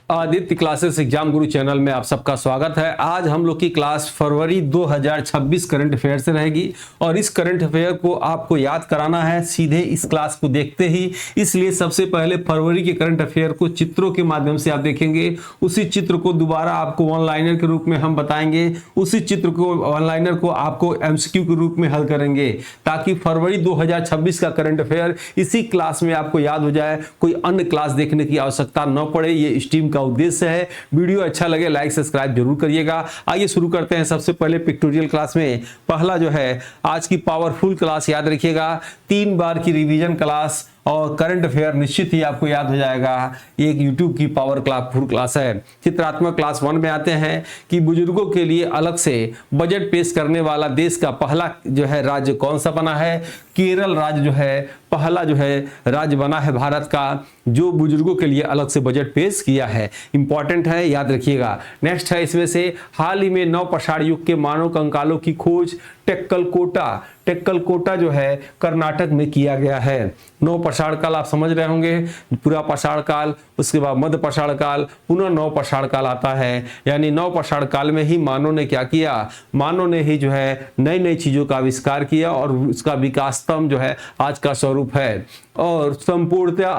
Aditya classes exam गुरु channel में आप सबका स्वागत है। आज हम लोग की क्लास फरवरी 2026 करंट अफेयर से रहेगी और इस करंट अफेयर को आपको याद कराना है सीधे इस क्लास को देखते ही। इसलिए सबसे पहले फरवरी के करंट अफेयर को चित्रों के माध्यम से आप देखेंगे, उसी चित्र को दोबारा आपको वन लाइनर के रूप में हम बताएंगे, उसी चित्र को वन लाइनर को आपको एमसीक्यू के रूप में हल करेंगे ताकि फरवरी 2026 का करंट अफेयर इसी क्लास में आपको याद हो जाए, कोई अन्य क्लास देखने की आवश्यकता न पड़े। ये स्ट्रीम का उद्देश्य है। वीडियो अच्छा लगे लाइक सब्सक्राइब जरूर करिएगा। आइए शुरू करते हैं। सबसे पहले पिक्टोरियल क्लास में पहला जो है आज की पावरफुल क्लास याद रखिएगा, 3 बार की रिवीजन क्लास और करंट अफेयर निश्चित ही आपको याद हो जाएगा। एक YouTube की पावर क्लास फुल क्लास है। चित्रात्मक क्लास 1 में आते हैं कि बुजुर्गों के लिए अलग से बजट पेश करने वाला देश का पहला जो है राज्य कौन सा बना है। केरल राज्य जो है पहला जो है राज्य बना है भारत का जो बुजुर्गों के लिए अलग से बजट पेश किया है। इंपॉर्टेंट है, याद रखिएगा। नेक्स्ट है इसमें से हाल ही में नवपाषाण युग के मानव कंकालों की खोज टेक्कल कोटा जो है कर्नाटक में किया गया है। नवपाषाण काल आप समझ रहे होंगे, पूरा पाषाण काल, उसके बाद मध्य पाषाण काल, पुनः नवपाषाण काल आता है। यानी नवपाषाण काल में ही मानव ने क्या किया, मानव ने ही जो है नई नई चीजों का आविष्कार किया और उसका विकास स्तंभ जो है आज का स्वरूप है। और संपूर्णता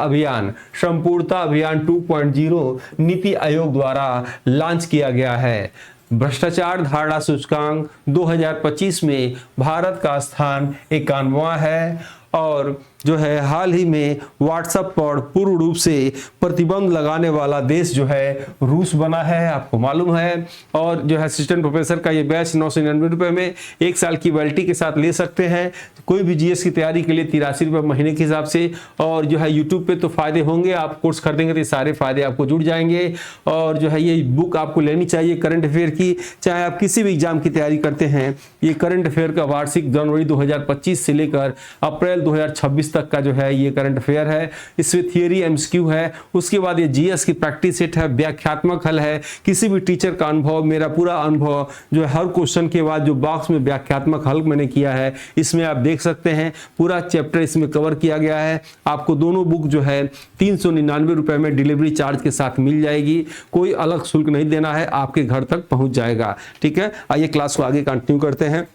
अभियान 2.0 नीति आयोग द्वारा लॉन्च किया गया है। भ्रष्टाचार धारणा सूचकांक 2025 में भारत का स्थान 91वां है। और जो है हाल ही में व्हाट्सएप पर पूर्ण रूप से प्रतिबंध लगाने वाला देश जो है रूस बना है, आपको मालूम है। और जो है असिस्टेंट प्रोफेसर का ये बैच 999 रुपये में 1 साल की वैलिडिटी के साथ ले सकते हैं। कोई भी जीएस की तैयारी के लिए 83 रुपये महीने के हिसाब से। और जो है यूट्यूब पे तो फायदे होंगे, आप कोर्स खरीदेंगे तो ये सारे फायदे आपको जुड़ जाएंगे। और जो है ये बुक आपको लेनी चाहिए करंट अफेयर की, चाहे आप किसी भी एग्जाम की तैयारी करते हैं। ये करंट अफेयर का वार्षिक जनवरी 2025 से लेकर अप्रैल 2026 तक का जो है ये करंट अफेयर है। इसमें थियरी एमसीक्यू है, उसके बाद ये जीएस की प्रैक्टिस सेट है, व्याख्यात्मक हल है, किसी भी टीचर का अनुभव, मेरा पूरा अनुभव जो है हर क्वेश्चन के बाद जो बॉक्स में व्याख्यात्मक हल मैंने किया है इसमें आप देख सकते हैं। पूरा चैप्टर इसमें कवर किया गया है। आपको दोनों बुक जो है 399 रुपए में डिलीवरी चार्ज के साथ मिल जाएगी। कोई अलग शुल्क नहीं देना है, आपके घर तक पहुंच जाएगा। ठीक है, आइए क्लास को आगे कंटिन्यू करते हैं।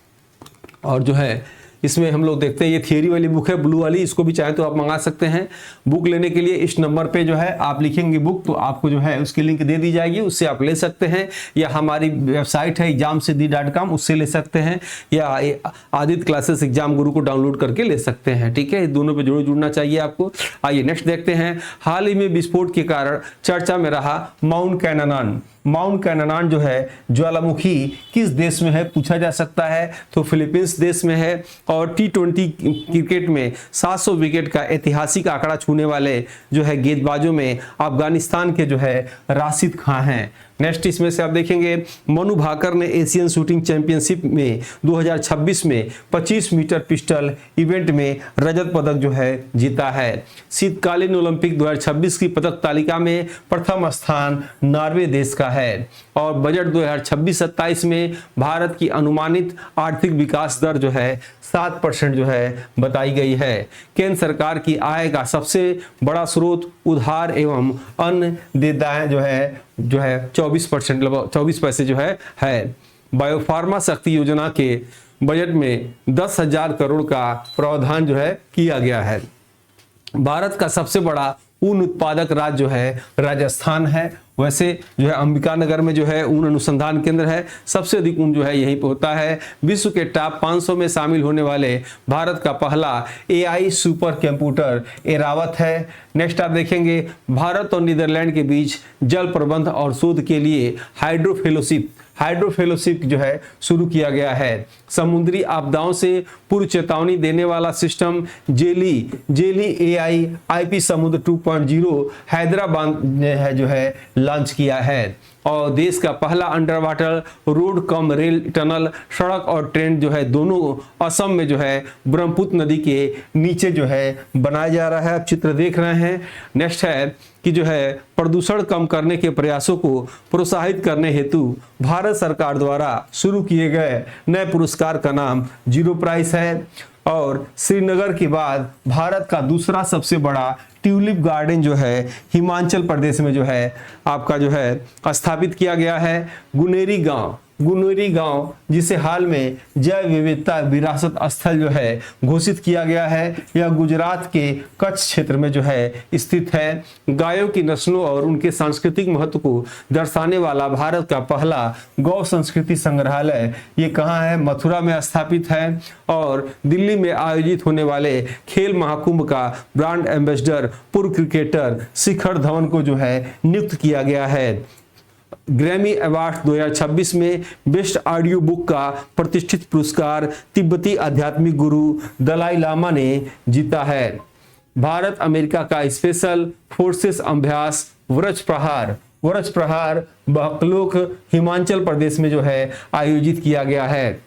और जो है इसमें हम लोग देखते हैं ये थियरी वाली बुक है, ब्लू वाली, इसको भी चाहे तो आप मंगा सकते हैं। बुक लेने के लिए इस नंबर पे जो है आप लिखेंगे बुक तो आपको जो है उसकी लिंक दे दी जाएगी, उससे आप ले सकते हैं। या हमारी वेबसाइट है examsiddhi.com, उससे ले सकते हैं, या आदित्य क्लासेस एग्जाम गुरु को डाउनलोड करके ले सकते हैं। ठीक है, दोनों पे जरूर जुड़ना चाहिए आपको। आइए नेक्स्ट देखते हैं। हाल ही में विस्फोट के कारण चर्चा में रहा माउंट कैनान जो है ज्वालामुखी किस देश में है पूछा जा सकता है, तो फिलीपींस देश में है। और T20 क्रिकेट में 700 विकेट का ऐतिहासिक आंकड़ा छूने वाले जो है गेंदबाजों में अफगानिस्तान के जो है राशिद खान हैं। नेक्स्ट इसमें से आप देखेंगे मनु भाकर ने एशियन शूटिंग चैंपियनशिप में 2026 में 25 मीटर पिस्टल इवेंट में रजत पदक जो है जीता है। शीतकालीन ओलंपिक 2026 की पदक तालिका में प्रथम स्थान नॉर्वे देश का है। और बजट 2026-27 में भारत की अनुमानित आर्थिक विकास दर जो है 7% जो है बताई गई है। केंद्र सरकार की आय का सबसे बड़ा स्रोत उधार एवं अन्य देयताएं जो है 24% 24 पैसे जो है। बायोफार्मा शक्ति योजना के बजट में 10,000 करोड़ का प्रावधान जो है किया गया है। भारत का सबसे बड़ा ऊन उत्पादक राज्य जो है राजस्थान है। वैसे जो है अंबिकानगर में जो है ऊन अनुसंधान केंद्र है, सबसे अधिक ऊन जो है यहीं पे होता है। विश्व के टॉप 500 में शामिल होने वाले भारत का पहला AI सुपर कंप्यूटर एरावत है। नेक्स्ट आप देखेंगे भारत और नीदरलैंड के बीच जल प्रबंध और शोध के लिए हाइड्रो फेलोशिप जो है शुरू किया गया है। समुद्री आपदाओं से पूर्व चेतावनी देने वाला सिस्टम जेली AI IP समुद्र 2.0 हैदराबाद ने जो है लॉन्च किया है। और देश का पहला under water road cum rail tunnel, सड़क और ट्रेन जो है दोनों असम में जो है ब्रह्मपुत्र नदी के नीचे जो है बनाया जा रहा है। आप चित्र देख रहे हैं। नेक्स्ट है कि जो है प्रदूषण कम करने के प्रयासों को प्रोत्साहित करने हेतु भारत सरकार द्वारा शुरू किए गए नए पुरस्कार का नाम जीरो प्राइस है। और श्रीनगर के बाद भारत का दूसरा सबसे बड़ा ट्यूलिप गार्डन जो है हिमाचल प्रदेश में जो है आपका जो है स्थापित किया गया है। गुनेरी गांव जिसे हाल में जैव विविधता विरासत स्थल जो है घोषित किया गया है, यह गुजरात के कच्छ क्षेत्र में जो है स्थित है। गायों की नस्लों और उनके सांस्कृतिक महत्व को दर्शाने वाला भारत का पहला गौ संस्कृति संग्रहालय ये कहाँ है? मथुरा में स्थापित है। और दिल्ली में आयोजित होने वाले खेल महाकुंभ का ब्रांड एम्बेसडर पूर्व क्रिकेटर शिखर धवन को जो है नियुक्त किया गया है। ग्रैमी अवार्ड 2026 में बेस्ट ऑडियो बुक का प्रतिष्ठित पुरस्कार तिब्बती आध्यात्मिक गुरु दलाई लामा ने जीता है। भारत अमेरिका का स्पेशल फोर्सेस अभ्यास वज्र प्रहार बकलोक हिमाचल प्रदेश में जो है आयोजित किया गया है।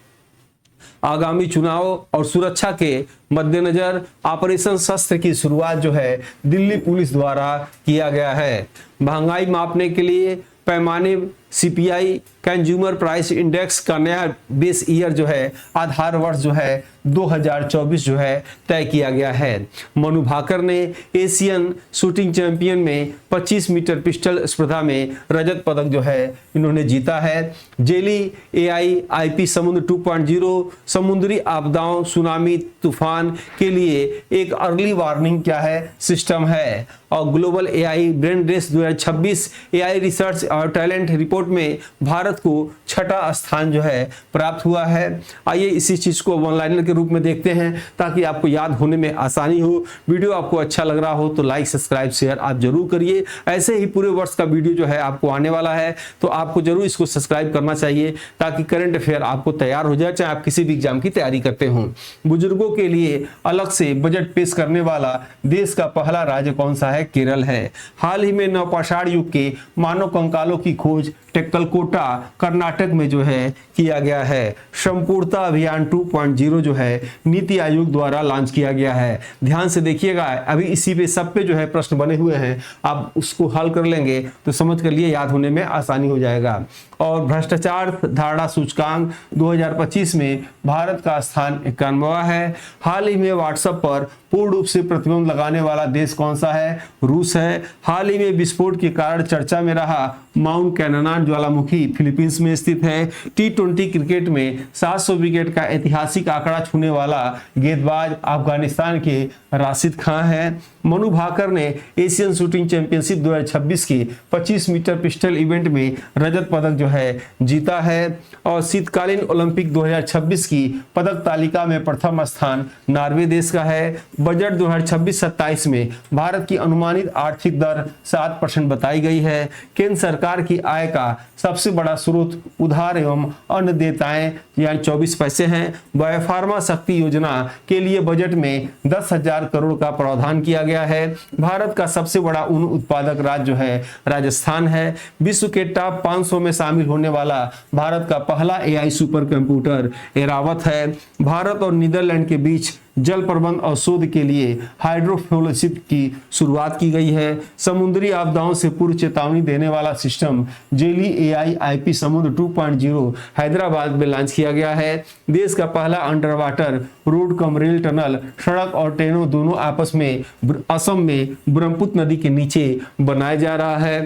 आगामी चुनाव और सुरक्षा के मद्देनजर ऑपरेशन शस्त्र की शुरुआत जो है दिल्ली पुलिस द्वारा किया गया है। महंगाई मापने के लिए पैमाने सीपीआई कंज्यूमर प्राइस इंडेक्स का नया बेस ईयर जो है आधार वर्ष जो है 2024 जो है तय किया गया है। मनु भाकर ने एशियन शूटिंग चैंपियन में 25 मीटर पिस्टल स्पर्धा में रजत पदक जो है इन्होंने जीता है। जेली AIIP समुद्र 2.0 समुद्री आपदाओं सुनामी तूफान के लिए एक अर्ली वार्निंग क्या है सिस्टम है। और global AI brain race 2026 AI research और टैलेंट रिपोर्ट में भारत को छठा स्थान जो है प्राप्त हुआ है। आइए इसी चीज को वन लाइनर के रूप में देखते हैं ताकि आपको याद होने में आसानी हो। वीडियो आपको अच्छा लग रहा हो तो लाइक सब्सक्राइब शेयर आप जरूर करिए। ऐसे ही पूरे वर्ष का वीडियो जो है आपको आने वाला है तो आपको जरूर इसको सब्सक्राइब करना चाहिए ताकि करंट अफेयर आपको तैयार हो जाए, चाहे आप किसी भी एग्जाम की तैयारी करते हो। बुजुर्गों के लिए अलग से बजट पेश करने वाला देश का पहला राज्य कौन सा है? केरल है। हाल ही में नवपाषाण युग के मानव कंकालों की खोज टेक्कलकोटा कर्नाटक में जो है किया गया है। संपूर्णता अभियान 2.0 जो है नीति आयोग द्वारा लॉन्च किया गया है। ध्यान से देखिएगा, अभी इसी पे सब पे जो है प्रश्न बने हुए हैं, आप उसको हल कर लेंगे तो समझ कर लिए याद होने में आसानी हो जाएगा। और भ्रष्टाचार धारणा सूचकांक 2025 में भारत का स्थान 91वां है। हाल ही में व्हाट्सएप पर पूर्ण रूप से प्रतिबंध लगाने वाला देश कौन सा है? रूस है। हाल ही में विस्फोट के कारण चर्चा में रहा माउंट कैननान ज्वालामुखी फिलीपींस में स्थित है। T20 क्रिकेट में 700 विकेट का ऐतिहासिक आंकड़ा छूने वाला गेंदबाज अफगानिस्तान के राशिद खान है। मनु भाकर ने एशियन शूटिंग चैंपियनशिप 2026 की 25 मीटर पिस्टल इवेंट में रजत पदक जो है जीता है। और शीतकालीन ओलंपिक 2026 की पदक तालिका में प्रथम स्थान नॉर्वे देश का है। बजट 2026-27 में भारत की अनुमानित आर्थिक दर 7% बताई गई है। केंद्र सरकार की आय का सबसे बड़ा स्रोत उधार एवं अन्य देयताएं यानी 24 पैसे हैं। बायोफार्मा शक्ति योजना के लिए बजट में 10,000 करोड़ का प्रावधान किया गया है। भारत का सबसे बड़ा ऊन उत्पादक राज्य जो है राजस्थान है। विश्व के टॉप 500 में शामिल होने वाला भारत का पहला AI सुपर कंप्यूटर एरावत है। भारत और नीदरलैंड के बीच जल प्रबंध और शोध के लिए हाइड्रोफ्लोशिप की शुरुआत की गई है। समुद्री आपदाओं से पूर्व चेतावनी देने वाला सिस्टम जेली AIIP समुद्र 2.0 हैदराबाद में लॉन्च किया गया है। देश का पहला under water road cum rail tunnel सड़क और ट्रेनों दोनों आपस में असम में ब्रह्मपुत्र नदी के नीचे बनाया जा रहा है।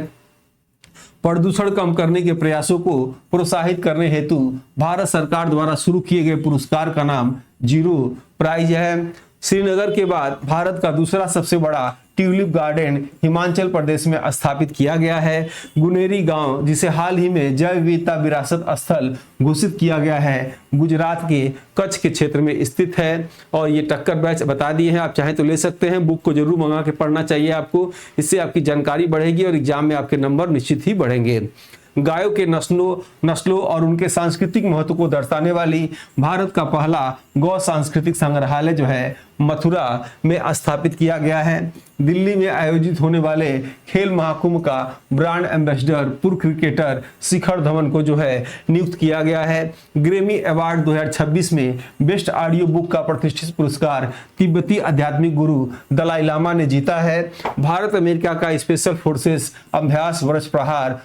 प्रदूषण कम करने के प्रयासों को प्रोत्साहित करने हेतु भारत सरकार द्वारा शुरू किए गए पुरस्कार का नाम जीरो प्राइज है। श्रीनगर के बाद भारत का दूसरा सबसे बड़ा ट्यूलिप गार्डन हिमाचल प्रदेश में स्थापित किया गया है। गुनेरी गांव जिसे हाल ही में जैव विविधता विरासत स्थल घोषित किया गया है गुजरात के कच्छ के क्षेत्र में स्थित है। और ये टक्कर बैच बता दिए हैं, आप चाहें तो ले सकते हैं। बुक को जरूर मंगा के पढ़ना चाहिए आपको, इससे आपकी जानकारी बढ़ेगी और एग्जाम में आपके नंबर निश्चित ही बढ़ेंगे। गायों के नस्लों और उनके सांस्कृतिक महत्व को दर्शाने वाली भारत का पहला गौ सांस्कृतिक संग्रहालय जो है मथुरा में स्थापित किया गया है। दिल्ली में आयोजित होने वाले खेल महाकुंभ का ब्रांड एम्बेसडर पूर्व क्रिकेटर शिखर धवन को जो है नियुक्त किया गया है। ग्रैमी अवार्ड 2026 में बेस्ट ऑडियो बुक का प्रतिष्ठित पुरस्कार तिब्बती आध्यात्मिक गुरु दलाई लामा ने जीता है। भारत अमेरिका का स्पेशल फोर्सेस अभ्यास वज्र प्रहार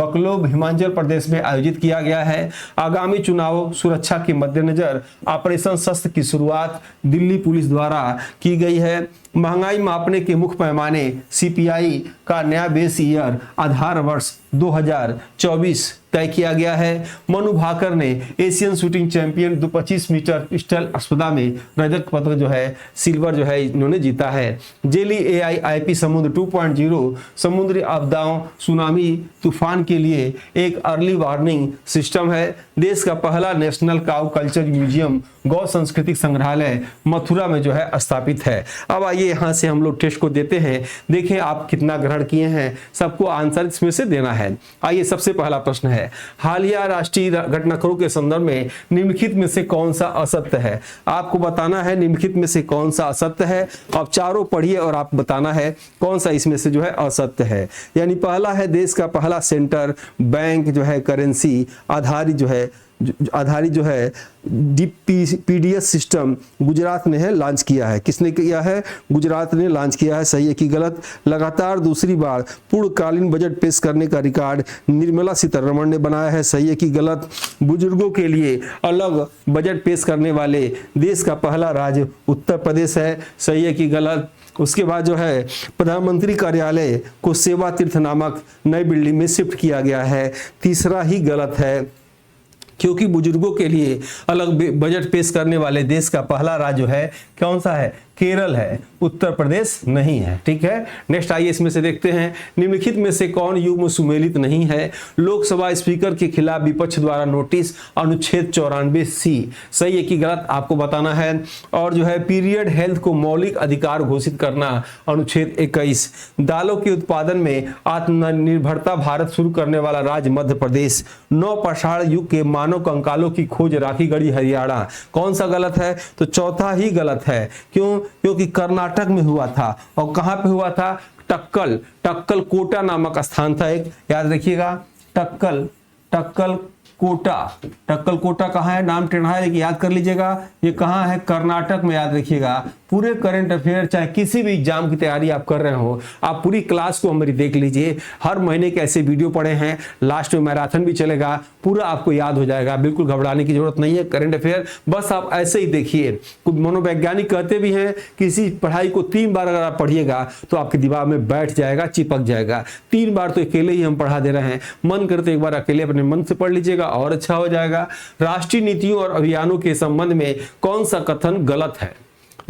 बकलोब हिमाचल प्रदेश में आयोजित किया गया है। आगामी चुनाव सुरक्षा के मद्देनजर ऑपरेशन शस्त्र की शुरुआत दिल्ली पुलिस द्वारा की गई है। महंगाई मापने के मुख्य पैमाने सीपीआई का नया बेस ईयर आधार वर्ष 2024 तय किया गया है। मनु भाकर ने Asian shooting champion 25 metre pistol स्पर्धा में रजत पदक जो है सिल्वर जो है इन्होंने जीता है। जेली AIIP समुद्र 2.0 समुद्री आपदाओं सुनामी तूफान के लिए एक अर्ली वार्निंग सिस्टम है। देश का पहला नेशनल काउ कल्चर म्यूजियम गौ सांस्कृतिक संग्रहालय मथुरा में जो है स्थापित है। अब आइए यहाँ से हम लोग टेस्ट को देते हैं, देखें आप कितना ग्रहण किए हैं, सबको आंसर इसमें से देना है। आइए सबसे पहला प्रश्न है, हालिया राष्ट्रीय घटनाक्रमों के संदर्भ में निम्नलिखित में से कौन सा असत्य है। आपको बताना है निम्नलिखित में से कौन सा असत्य है। आप चारों पढ़िए और आप बताना है कौन सा इसमें से जो है असत्य है। यानी पहला है देश का पहला सेंटर बैंक जो है करेंसी आधारित जो है DPDS सिस्टम गुजरात ने है लॉन्च किया है। किसने किया है? गुजरात ने लॉन्च किया है। सही है कि गलत? लगातार दूसरी बार पूर्णकालीन बजट पेश करने का रिकॉर्ड निर्मला सीतारमण ने बनाया है। सही है कि गलत? बुजुर्गों के लिए अलग बजट पेश करने वाले देश का पहला राज्य उत्तर प्रदेश है। सही है कि गलत? उसके बाद जो है प्रधानमंत्री कार्यालय को सेवा तीर्थ नामक नई बिल्डिंग में शिफ्ट किया गया है। तीसरा ही गलत है, क्योंकि बुजुर्गों के लिए अलग बजट पेश करने वाले देश का पहला राज्य है कौन सा है? केरल है, उत्तर प्रदेश नहीं है। ठीक है, नेक्स्ट आइए इसमें से देखते हैं निम्नलिखित में से कौन युग्म सुमेलित नहीं है। लोकसभा स्पीकर के खिलाफ विपक्ष द्वारा नोटिस अनुच्छेद 94C। सही है कि गलत? आपको बताना है। और जो है पीरियड हेल्थ को मौलिक अधिकार घोषित करना अनुच्छेद 21। दालों के उत्पादन में आत्मनिर्भरता भारत शुरू करने वाला राज्य मध्य प्रदेश। नवपाषाण युग के मानव कंकालों की खोज राखी गढ़ी हरियाणा। कौन सा गलत है? तो चौथा ही गलत है। क्यों? क्योंकि कर्नाटक में हुआ था। और कहां पे हुआ था? टक्कल कोटा नामक स्थान था एक, याद रखिएगा। टक्कल कोटा कहाँ है? नाम टेढ़ा है लेकिन याद कर लीजिएगा, ये कहाँ है? कर्नाटक में। याद रखिएगा, पूरे करंट अफेयर चाहे किसी भी एग्जाम की तैयारी आप कर रहे हो, आप पूरी क्लास को हमारी देख लीजिए। हर महीने के ऐसे वीडियो पड़े हैं, लास्ट में मैराथन भी चलेगा, पूरा आपको याद हो जाएगा। बिल्कुल घबराने की जरूरत नहीं है। करंट अफेयर बस आप ऐसे ही देखिए। कुछ मनोवैज्ञानिक कहते भी हैं किसी पढ़ाई को 3 बार अगर आप पढ़िएगा तो आपके दिमाग में बैठ जाएगा, चिपक जाएगा। 3 बार तो अकेले ही हम पढ़ा दे रहे हैं, मन करते एक बार अकेले अपने मन से पढ़ लीजिएगा और अच्छा हो जाएगा। राष्ट्रीय नीतियों और अभियानों के संबंध में कौन सा कथन गलत है?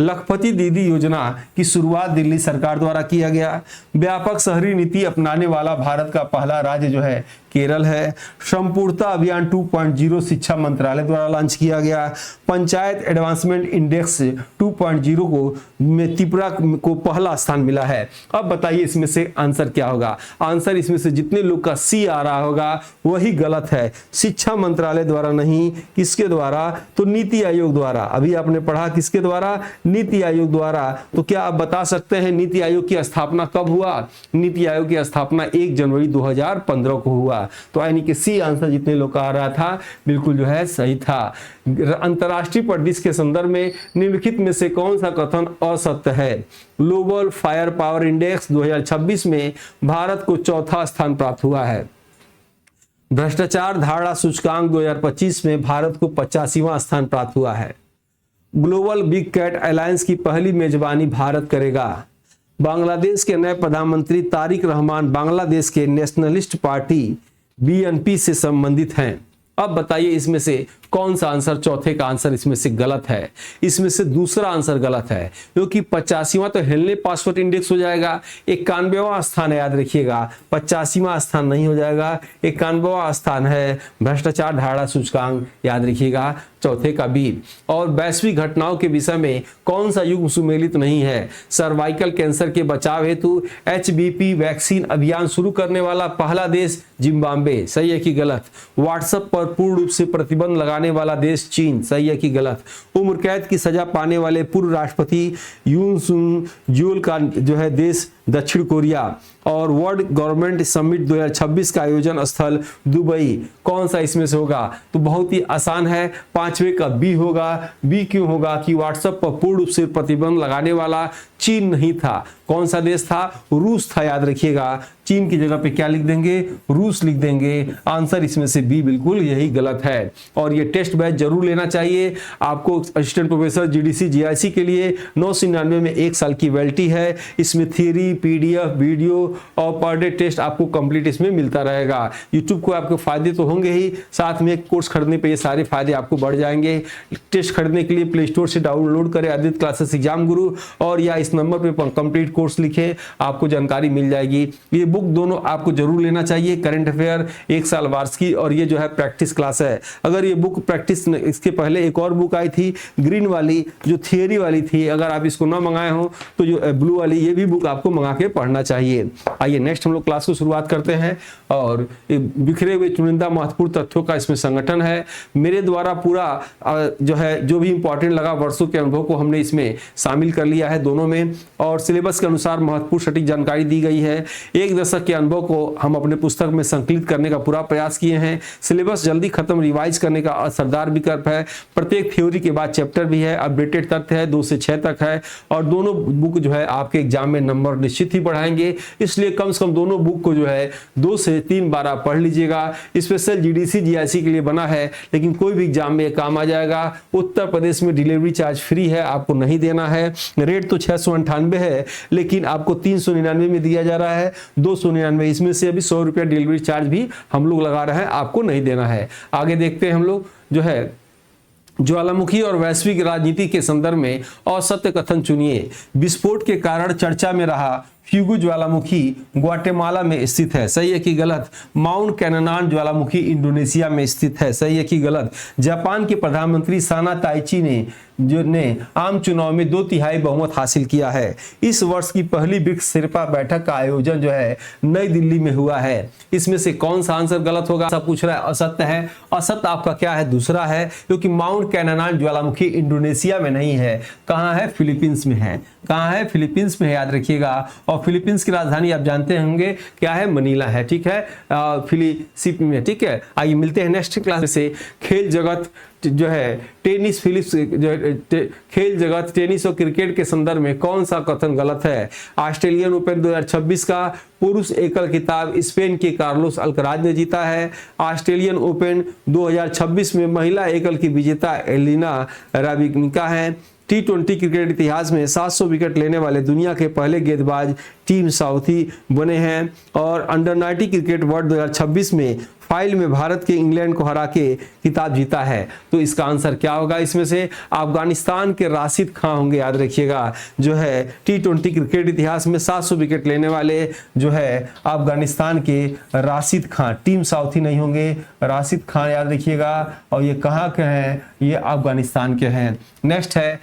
लखपति दीदी योजना की शुरुआत दिल्ली सरकार द्वारा किया गया। व्यापक शहरी नीति अपनाने वाला भारत का पहला राज्य जो है केरल है। संपूर्णता अभियान 2.0 शिक्षा मंत्रालय द्वारा लॉन्च किया गया। पंचायत एडवांसमेंट इंडेक्स 2.0 को में त्रिपुरा को पहला स्थान मिला है। अब बताइए इसमें से आंसर क्या होगा? आंसर इसमें से जितने लोग का सी आ रहा होगा वही गलत है। शिक्षा मंत्रालय द्वारा नहीं, किसके द्वारा? तो नीति आयोग द्वारा। अभी आपने पढ़ा किसके द्वारा? नीति आयोग द्वारा। तो क्या आप बता सकते हैं नीति आयोग की स्थापना कब हुआ? नीति आयोग की स्थापना 1 जनवरी 2015 को हुआ। तो यानी कि सी आंसर जितने लोग का आ रहा था बिल्कुल जो है सही था। अंतरराष्ट्रीय परिदृश्य के संदर्भ में निम्नलिखित में से कौन सा कथन असत्य है? ग्लोबल फायर पावर इंडेक्स 2026 में भारत को चौथा स्थान प्राप्त हुआ है। भ्रष्टाचार धारणा सूचकांक 2025 में भारत को 85वां स्थान प्राप्त हुआ है। ग्लोबल बिग कैट अलायंस की पहली मेजबानी भारत करेगा। बांग्लादेश के नए प्रधानमंत्री तारिक रहमान बांग्लादेश के नेशनलिस्ट पार्टी BNP से संबंधित हैं। अब बताइए इसमें से कौन सा आंसर, चौथे का आंसर इसमें से गलत है? इसमें से दूसरा आंसर गलत है, क्योंकि 85वां तो हेनले पासपोर्ट इंडेक्स हो जाएगा। 91वां स्थान है, याद रखिएगा। 85वां स्थान नहीं हो जाएगा, 91वां स्थान है भ्रष्टाचार धारणा सूचकांक, याद रखिएगा, चौथे का बी। और वैश्विक घटनाओं के विषय में कौन सा युग्म सुमेलित नहीं है? सर्वाइकल कैंसर के बचाव हेतु HBP वैक्सीन अभियान शुरू करने वाला पहला देश जिम्बाब्वे। सही है कि गलत? व्हाट्सएप पर पूर्ण रूप से प्रतिबंध लगाने वाला देश चीन। सही है कि गलत? उम्र कैद की सजा पाने वाले पूर्व राष्ट्रपति यून सुन जूल का जो है देश दक्षिण कोरिया। और वर्ल्ड गवर्नमेंट समिट 2026 का आयोजन स्थल दुबई, कौन सा इसमें से होगा? तो बहुत ही आसान है, पांचवे का बी होगा। बी क्यों होगा? कि व्हाट्सएप पर पूर्ण रूप से प्रतिबंध लगाने वाला चीन नहीं था। कौन सा देश था? रूस था, याद रखिएगा। चीन की जगह पे क्या लिख देंगे? रूस लिख देंगे। आंसर इसमें से बी बिल्कुल यही गलत है। और ये टेस्ट बैच जरूर लेना चाहिए आपको। असिस्टेंट प्रोफेसर जीडीसी जीआईसी के लिए 999 में 1 साल की वैलिडिटी है। इसमें थियरी, पीडीएफ, वीडियो और पर डे टेस्ट आपको कंप्लीट इसमें मिलता रहेगा। यूट्यूब को आपके फायदे तो होंगे ही, साथ में एक कोर्स खरीदने पे ये सारे फायदे आपको बढ़ जाएंगे। टेस्ट खरीदने के लिए प्ले स्टोर से डाउनलोड करें आदित्य क्लासेस एग्जाम गुरु, और या इस नंबर पे कंप्लीट कोर्स लिखे, आपको जानकारी मिल जाएगी। ये बुक दोनों आपको जरूर लेना चाहिए, करंट अफेयर 1 साल वार्षिकी, और ये जो है प्रैक्टिस क्लास है। अगर ये बुक प्रैक्टिस, इसके पहले एक और बुक आई थी ग्रीन वाली जो थियरी वाली थी, अगर आप इसको ना मंगाए हो तो जो ब्लू वाली ये भी बुक आपको मंगा के पढ़ना चाहिए। आइए नेक्स्ट हम लोग क्लास को शुरुआत करते हैं। और बिखरे हुए चुनिंदा महत्वपूर्ण तथ्यों का इसमें संगठन है। मेरे द्वारा पूरा जो है जो भी इंपॉर्टेंट लगा वर्षों के अनुभव को हमने इसमें शामिल कर लिया है दोनों में, और सिलेबस के अनुसार महत्वपूर्ण सटीक जानकारी दी गई है। 1 दशक के अनुभव को हम अपने पुस्तक में संकलित करने का पूरा प्रयास किए हैं। सिलेबस जल्दी खत्म, रिवाइज करने का असरदार विकल्प है। प्रत्येक थ्योरी के बाद चैप्टर भी है, अपडेटेड तथ्य है, 2 से 6 तक है। और दोनों बुक जो है आपके एग्जाम में नंबर निश्चित ही बढ़ाएंगे, इसलिए कम से कम दोनों बुक को जो है 2 से 3 बार आप पढ़ लीजिएगा। स्पेशल जीडीसी जीआईसी के लिए बना है, लेकिन कोई भी एग्जाम में काम आ जाएगा। उत्तर प्रदेश में डिलीवरी चार्ज फ्री है, आपको नहीं देना है। रेट तो 698 है, लेकिन आपको 399 में दिया जा रहा है, 299। इसमें से अभी 100 रुपया डिलीवरी चार्ज भी हम लोग लगा रहे हैं, आपको नहीं देना है। आगे देखते हैं हम लोग जो है ज्वालामुखी और वैश्विक राजनीति के संदर्भ में असत्य कथन चुनिए। विस्फोट के कारण चर्चा में रहा फ्यूगो ज्वालामुखी ग्वाटेमाला में स्थित है, सही है कि गलत? माउंट कैननान ज्वालामुखी इंडोनेशिया में स्थित है, सही है कि गलत? जापान के प्रधानमंत्री साना ताइची ने आम चुनाव में 2/3 बहुमत हासिल किया है। इस वर्ष की पहली ब्रिक्स शेर्पा बैठक का आयोजन जो है नई दिल्ली में हुआ है। इसमें से कौन सा आंसर गलत होगा? सब पूछ रहा है, असत्य है। असत्य आपका क्या है? दूसरा है, क्योंकि माउंट कैननान ज्वालामुखी इंडोनेशिया में नहीं है। कहां है? फिलीपींस में है। कहां है? फिलीपींस में है, याद रखिएगा। और फिलीपींस की राजधानी आप जानते होंगे क्या है? मनीला है, ठीक है, फिलीपींस में, ठीक है। आइए मिलते हैं नेक्स्ट क्लास से। खेल जगत जो है टेनिस, खेल जगत टेनिस और क्रिकेट के संदर्भ में कौन सा कथन गलत है? ऑस्ट्रेलियन ओपन 2026 का पुरुष एकल खिताब स्पेन के कार्लोस अल्कराज ने जीता है। ऑस्ट्रेलियन ओपन 2026 में महिला एकल की विजेता एलिना राबिकनिका है। T20 क्रिकेट इतिहास में 700 विकेट लेने वाले दुनिया के पहले गेंदबाज टीम साउथी बने हैं। और अंडर 90 क्रिकेट वर्ल्ड 2026 में फाइल में भारत के इंग्लैंड को हरा के खिताब जीता है। तो इसका आंसर क्या होगा? इसमें से अफगानिस्तान के राशिद खान होंगे, याद रखिएगा। जो है T20 क्रिकेट इतिहास में 700 विकेट लेने वाले जो है अफगानिस्तान के राशिद खान, टीम साउथी नहीं होंगे, राशिद खान याद रखिएगा। और ये कहाँ के हैं? ये अफगानिस्तान के हैं। नेक्स्ट है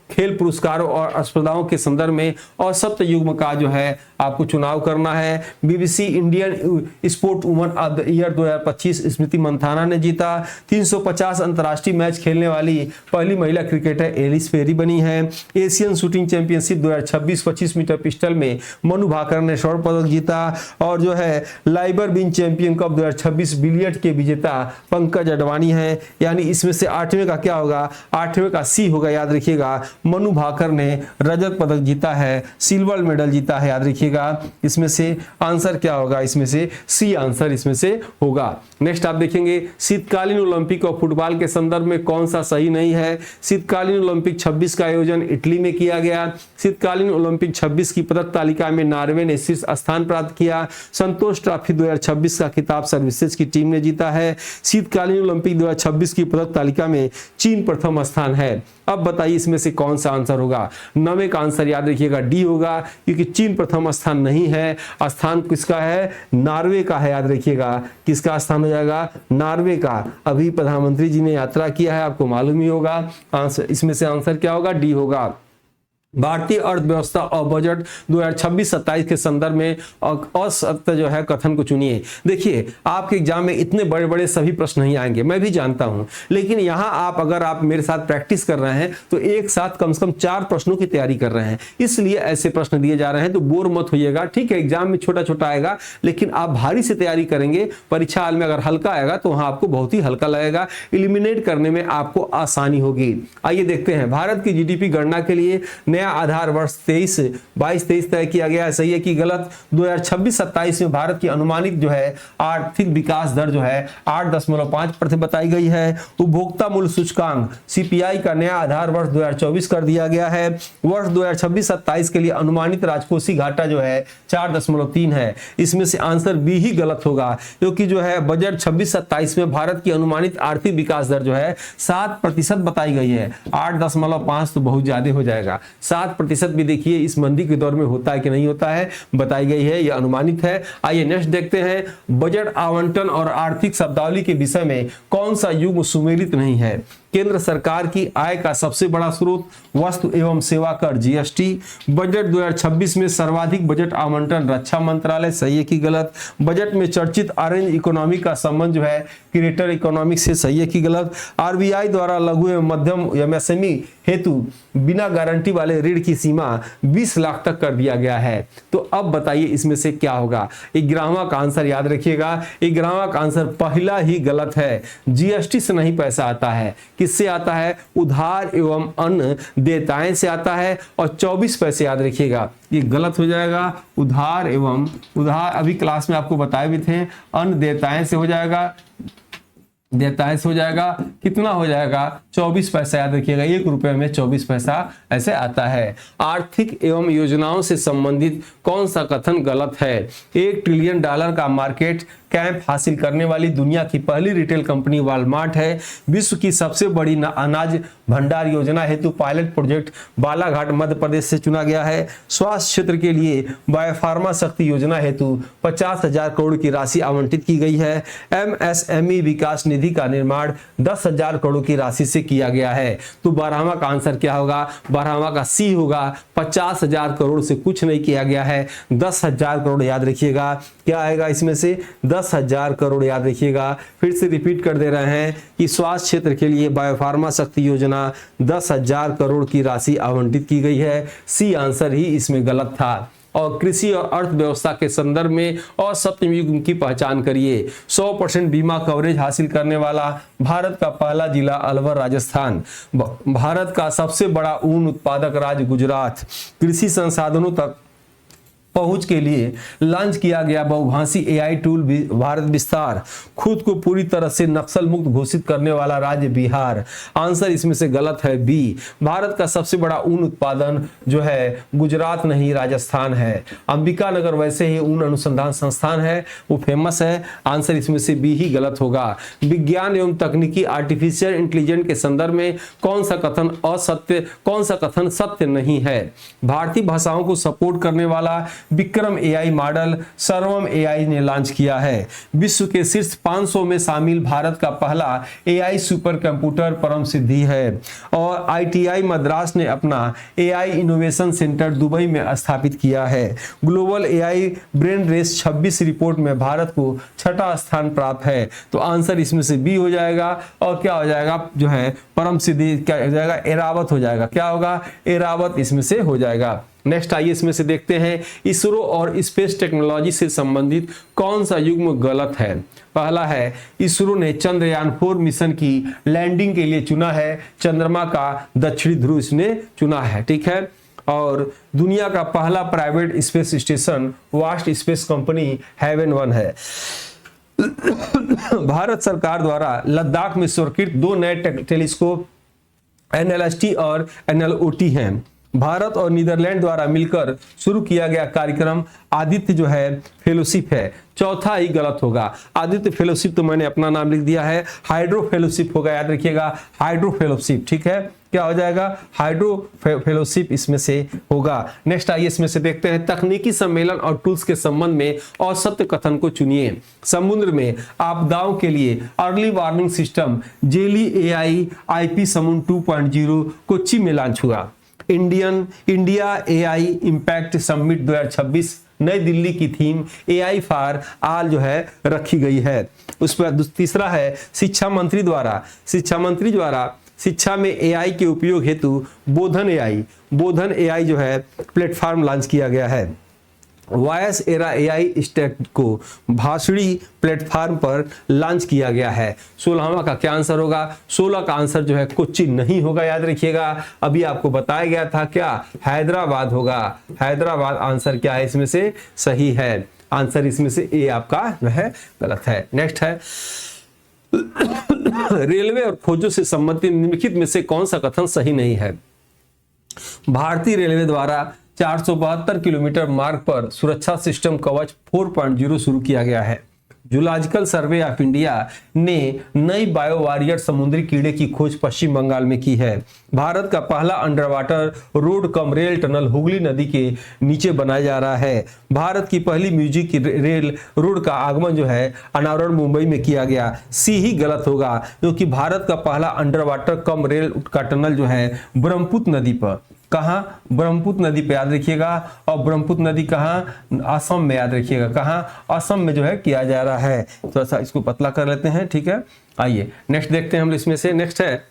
खेल पुरस्कारों और स्पर्धाओं के संदर्भ में औसत युग्म का जो है आपको चुनाव करना है। BBC Indian sport woman of the year 2025 स्मृति मंथाना ने जीता। 350 अंतर्राष्ट्रीय मैच खेलने वाली पहली महिला क्रिकेटर एलिस पेरी बनी है। Asian shooting championship 2026 25 metre pistol में मनु भाकर ने स्वर्ण पदक जीता। और जो है लाइबर बिन चैंपियन कप 2026 बिलियर्ड के विजेता पंकज अडवाणी है। यानी इसमें से 8वें का क्या होगा? 8वें का सी होगा, याद रखिएगा। मनु भाकर ने रजत पदक जीता है, सिल्वर मेडल जीता है, याद रखिएगा। इसमें से आंसर क्या होगा? इसमें से सी आंसर इसमें से होगा। नेक्स्ट आप देखेंगे शीतकालीन ओलंपिक और फुटबॉल के संदर्भ में कौन सा सही नहीं है। शीतकालीन ओलंपिक 26 का आयोजन इटली में किया गया। शीतकालीन ओलंपिक 26 की पदक तालिका में नॉर्वे ने शीर्ष स्थान प्राप्त किया। संतोष ट्रॉफी 2026 का खिताब सर्विसेज की टीम ने जीता है। शीतकालीन ओलंपिक 2026 की पदक तालिका में चीन प्रथम स्थान है। अब बताइए इसमें से कौन सा आंसर होगा? 9वें का आंसर याद रखिएगा डी होगा, क्योंकि चीन प्रथम स्थान नहीं है। स्थान किसका है? नॉर्वे का है, याद रखिएगा। किसका स्थान हो जाएगा? नॉर्वे का। अभी प्रधानमंत्री जी ने यात्रा किया है, आपको मालूम ही होगा। आंसर इसमें से आंसर क्या होगा? डी होगा। भारतीय अर्थव्यवस्था और बजट 2026-27 के संदर्भ में असत्य जो है कथन को चुनिए। देखिए, आपके एग्जाम में इतने बड़े बड़े सभी प्रश्न नहीं आएंगे, मैं भी जानता हूं, लेकिन यहां आप अगर आप मेरे साथ प्रैक्टिस कर रहे हैं तो एक साथ कम से कम 4 प्रश्नों की तैयारी कर रहे हैं, इसलिए ऐसे प्रश्न दिए जा रहे हैं। तो बोर मत होइएगा, ठीक है, एग्जाम में छोटा छोटा आएगा, लेकिन आप भारी से तैयारी करेंगे, परीक्षा हाल में अगर हल्का आएगा तो वहां आपको बहुत ही हल्का लगेगा, एलिमिनेट करने में आपको आसानी होगी। आइए देखते हैं, भारत की जीडीपी गणना के लिए नया आधार वर्ष 22-23 तय किया गया है। सही है कि गलत? 2026-27 में भारत की अनुमानित जो है आर्थिक विकास दर जो है 8.5% बताई गई है। उपभोक्ता मूल्य सूचकांक सीपीआई का नया आधार वर्ष 2024 कर दिया गया है। वर्ष 2026-27 के लिए अनुमानित राजकोषीय घाटा जो है 4.3 है। इसमें से आंसर बी ही गलत होगा, क्योंकि जो है बजट 26-27 में भारत की अनुमानित आर्थिक विकास दर जो है 7% बताई गई है। 8.5 तो बहुत ज्यादा हो जाएगा। 7% भी देखिए इस मंदी के दौर में होता है कि नहीं होता है, बताई गई है, यह अनुमानित है। आइए नेक्स्ट देखते हैं, बजट आवंटन और आर्थिक शब्दावली के विषय में कौन सा युग्म सुमेलित नहीं है? केंद्र सरकार की आय का सबसे बड़ा स्रोत वस्तु एवं सेवा कर जीएसटी। बजट 2026 में सर्वाधिक बजट आवंटन रक्षा मंत्रालय। सही है कि गलत? बजट में चर्चित ऑरेंज इकोनॉमी का संबंध जो है क्रिएटर इकोनॉमिक से। सही है कि गलत? आरबीआई द्वारा लघु एवं मध्यम एमएसएमई हेतु बिना गारंटी वाले ऋण की सीमा 20 लाख तक कर दिया गया है। तो अब बताइए इसमें से क्या होगा? 11वां का आंसर याद रखिएगा, 11वां का आंसर पहला ही गलत है। जीएसटी से नहीं पैसा आता है, किससे आता है? उधार एवं अन्य देयताएं से आता है, और 24 पैसे याद रखिएगा, ये गलत हो जाएगा। उधार एवं अभी क्लास में आपको बताए भी थे, अन्य देयताएं से हो जाएगा, देयताएं से हो जाएगा, कितना हो जाएगा? 24 पैसा याद रखिएगा, 1 रुपए में 24 पैसा ऐसे आता है। आर्थिक एवं योजनाओं से संबंधित कौन सा कथन गलत है? $1 ट्रिलियन का मार्केट कैप हासिल करने वाली दुनिया की पहली रिटेल कंपनी वॉलमार्ट है। विश्व की सबसे बड़ी अनाज भंडार योजना हेतु पायलट प्रोजेक्ट बालाघाट मध्य प्रदेश से चुना गया है। स्वास्थ्य क्षेत्र के लिए बायोफार्मा शक्ति योजना हेतु 50,000 करोड़ की राशि आवंटित की गई है। एमएसएमई विकास निधि का निर्माण 10,000 करोड़ की राशि से किया गया है। तो 12वां का आंसर क्या होगा? 12वां का सी होगा। 50,000 करोड़ से कुछ नहीं किया गया है, 10,000 करोड़ याद रखिएगा। क्या आएगा इसमें से? 10,000 करोड़ याद रखिएगा। फिर से रिपीट कर दे रहे हैं कि स्वास्थ्य क्षेत्र के लिए बायोफार्मा शक्ति योजना 10,000 करोड़ की राशि आवंटित की गई है। सी आंसर ही इसमें गलत था। और कृषि और अर्थव्यवस्था के संदर्भ में असत्य युग्म की पहचान करिए। 100% बीमा कवरेज हासिल करने वाला भारत का पहला जिला अलवर राजस्थान। भारत का सबसे बड़ा ऊन उत्पादक राज्य गुजरात। कृषि संसाधनों तक पहुंच के लिए लॉन्च किया गया बहुभाषी एआई टूल भारत विस्तार। खुद को पूरी तरह से नक्सल मुक्त घोषित करने वाला राज्य बिहार। आंसर इसमें से गलत है, बी। भारत का सबसे बड़ा ऊन उत्पादन जो है गुजरात नहीं राजस्थान है। अंबिका नगर वैसे ही ऊन अनुसंधान संस्थान है, वो फेमस है। आंसर इसमें से बी ही गलत होगा। विज्ञान एवं तकनीकी आर्टिफिशियल इंटेलिजेंस के संदर्भ में कौन सा कथन असत्य, कौन सा कथन सत्य नहीं है? भारतीय भाषाओं को सपोर्ट करने वाला विक्रम एआई मॉडल सर्वम एआई ने लॉन्च किया है। विश्व के शीर्ष 500 में शामिल भारत का पहला एआई सुपर कंप्यूटर परम सिद्धि है। और आईटीआई मद्रास ने अपना एआई इनोवेशन सेंटर दुबई में स्थापित किया है। Global AI brain race 26 report में भारत को 6ठा स्थान प्राप्त है। तो आंसर इसमें से बी हो जाएगा। और क्या हो जाएगा जो है परम सिद्धि, क्या हो जाएगा? एरावत हो जाएगा। क्या होगा? एरावत इसमें से हो जाएगा। नेक्स्ट आइए इसमें से देखते हैं, इसरो और स्पेस टेक्नोलॉजी से संबंधित कौन सा युग्म गलत है? पहला है, इसरो ने चंद्रयान 4 मिशन की लैंडिंग के लिए चुना है चंद्रमा का दक्षिणी ध्रुव इसने चुना है, ठीक है। और दुनिया का पहला private space station Vast Space company Haven 1 है। भारत सरकार द्वारा लद्दाख में स्वीकृत 2 नए टेलीस्कोप एनएलएसटी और एनएलओटी हैं। भारत और नीदरलैंड द्वारा मिलकर शुरू किया गया कार्यक्रम आदित्य जो है फेलोशिप है। चौथा ही गलत होगा। आदित्य फेलोशिप तो मैंने अपना नाम लिख दिया है, हाइड्रो फेलोशिप होगा, याद रखिएगा हाइड्रो फेलोशिप, ठीक है। क्या हो जाएगा? हाइड्रो फेलोशिप इसमें से होगा। नेक्स्ट आइए इसमें से देखते हैं, तकनीकी सम्मेलन और टूल्स के संबंध में असत्य कथन को चुनिए। समुद्र में आपदाओं के लिए early warning system jelly AI IP समून 2.0 कोच्चि में लॉन्च हुआ। इंडिया एआई इम्पैक्ट समिट 2026 नई दिल्ली की थीम एआई फॉर ऑल जो है रखी गई है। उस पर तीसरा है शिक्षा मंत्री द्वारा शिक्षा में एआई के उपयोग हेतु बोधन एआई जो है प्लेटफॉर्म लॉन्च किया गया है। वॉयस एरा एआई स्टैक को भाषणी प्लेटफॉर्म पर लॉन्च किया गया है। 16वां का क्या आंसर होगा? 16 का आंसर जो है कोच्चि नहीं होगा, याद रखिएगा। अभी आपको बताया गया था क्या, हैदराबाद होगा। हैदराबाद आंसर क्या है इसमें से? सही है आंसर, इसमें से ए आपका जो है गलत है। नेक्स्ट है रेलवे और खोजों से संबंधित निम्नलिखित में से कौन सा कथन सही नहीं है? भारतीय रेलवे द्वारा 472 किलोमीटर मार्ग पर सुरक्षा सिस्टम कवच 4.0 शुरू किया गया है। जूलॉजिकल सर्वे ऑफ इंडिया ने नई बायो वॉरियर समुद्री कीड़े की खोज पश्चिम बंगाल में की है। भारत का पहला under water road cum rail tunnel Hooghly नदी के नीचे बनाया जा रहा है। भारत की पहली म्यूजिक रेल रोड का आगमन जो है अनावरण मुंबई में किया गया। सी ही गलत होगा, क्योंकि भारत का पहला अंडर वाटर कम रेल का टनल जो है ब्रह्मपुत्र नदी पर, कहाँ? ब्रह्मपुत्र नदी पे, याद रखिएगा। और ब्रह्मपुत्र नदी कहाँ? असम में, याद रखिएगा। कहाँ? असम में जो है किया जा रहा है। थोड़ा सा इसको पतला कर लेते हैं, ठीक है। आइए नेक्स्ट देखते हैं हम इसमें से। नेक्स्ट है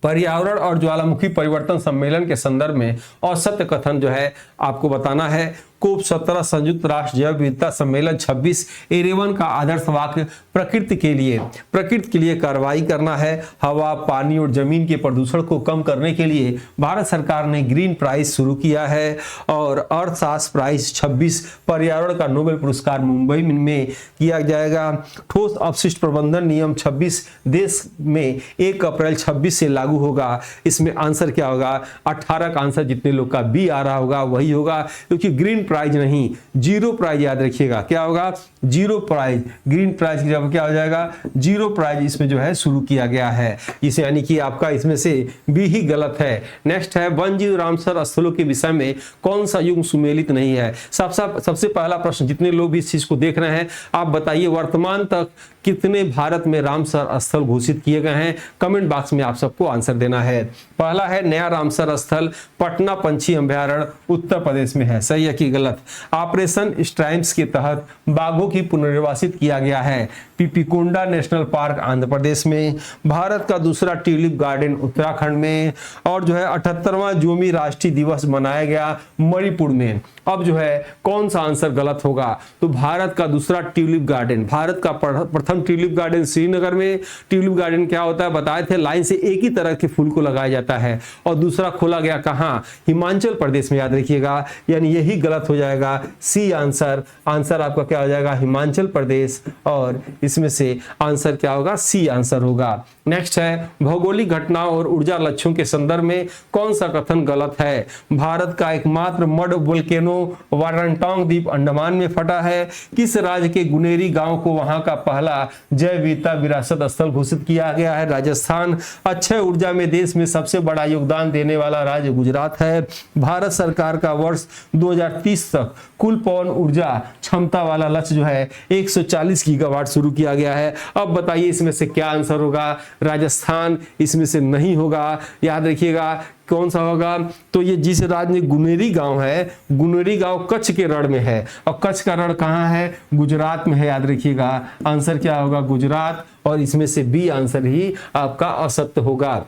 पर्यावरण और ज्वालामुखी परिवर्तन सम्मेलन के संदर्भ में औसत कथन जो है आपको बताना है। कोप 17 संयुक्त राष्ट्र जैव विविधता सम्मेलन 26 एरेवन का आदर्श वाक्य प्रकृति के लिए कार्रवाई करना है। हवा, पानी और जमीन के प्रदूषण को कम करने के लिए भारत सरकार ने ग्रीन प्राइज शुरू किया है। और अर्थशास्त्र प्राइज 26 पर्यावरण का नोबेल पुरस्कार मुंबई में किया जाएगा। ठोस अपशिष्ट प्रबंधन नियम 26 देश में 1 अप्रैल 26 से लागू होगा। इसमें आंसर क्या होगा? 18 का आंसर जितने लोग का बी आ रहा होगा वही होगा, क्योंकि ग्रीन प्राइज नहीं, जीरो प्राइज, याद रखिएगा। क्या होगा? Zero prize. ग्रीन प्राइज की जगह क्या हो जाएगा? जीरो प्राइज इसमें जो है शुरू किया गया है। इसे यानी कि आपका इसमें से बी ही गलत है। नेक्स्ट है वन जीव रामसर स्थलों के विषय में कौन सा युग सुमेलित नहीं है? सबसे पहला प्रश्न, जितने लोग भी इस चीज को देख रहे हैं, आप बताइए वर्तमान तक कितने भारत में रामसर स्थल घोषित किए गए हैं? कमेंट बॉक्स में आप सबको आंसर देना है। पहला है नया रामसर स्थल पटना पंछी अभयारण्य उत्तर प्रदेश में है। सही है कि गलत? ऑपरेशन स्ट्राइप्स के तहत बाघों की पुनर्वासित किया गया है पिपिकोंडा नेशनल पार्क आंध्र प्रदेश में। भारत का दूसरा ट्यूलिप गार्डन उत्तराखंड में। और जो है 78वां जोमी राष्ट्रीय दिवस मनाया गया मणिपुर में। अब जो है कौन सा आंसर गलत होगा? तो भारत का दूसरा ट्यूलिप गार्डन, भारत का प्रथम ट्यूलिप गार्डन श्रीनगर में। ट्यूलिप गार्डन क्या होता है बताए थे, लाइन से एक ही तरह के फूल को लगाया जाता है। और दूसरा खोला गया कहाँ? हिमाचल प्रदेश में, याद रखिएगा। यानी यही गलत हो जाएगा, सी आंसर। आंसर आपका क्या हो जाएगा? हिमाचल प्रदेश। और इसमें से आंसर क्या होगा? सी आंसर होगा। नेक्स्ट है भौगोलिक घटनाओं और ऊर्जा लक्ष्यों के संदर्भ में कौन सा कथन गलत है? भारत का एकमात्र मड वोल्केनो वारंटोंग द्वीप अंडमान में फटा है। किस राज्य के गुनेरी गांव को वहां का पहला जैव विविधता विरासत स्थल घोषित किया गया है? राजस्थान। अक्षय ऊर्जा में देश में सबसे बड़ा योगदान देने वाला राज्य गुजरात है। भारत सरकार का वर्ष 2030 तक कुल पवन ऊर्जा क्षमता वाला लक्ष्य जो है 140 गीगावाट शुरू किया गया है। अब बताइए इसमें से क्या आंसर होगा? राजस्थान इसमें से नहीं होगा, याद रखिएगा। कौन सा होगा? तो ये जिस राज्य में गुनेरी गांव है, गुनेरी गांव कच्छ के रण में है। और कच्छ का रण कहाँ है? गुजरात में है, याद रखिएगा। आंसर क्या होगा? गुजरात। और इसमें से बी आंसर ही आपका असत्य होगा।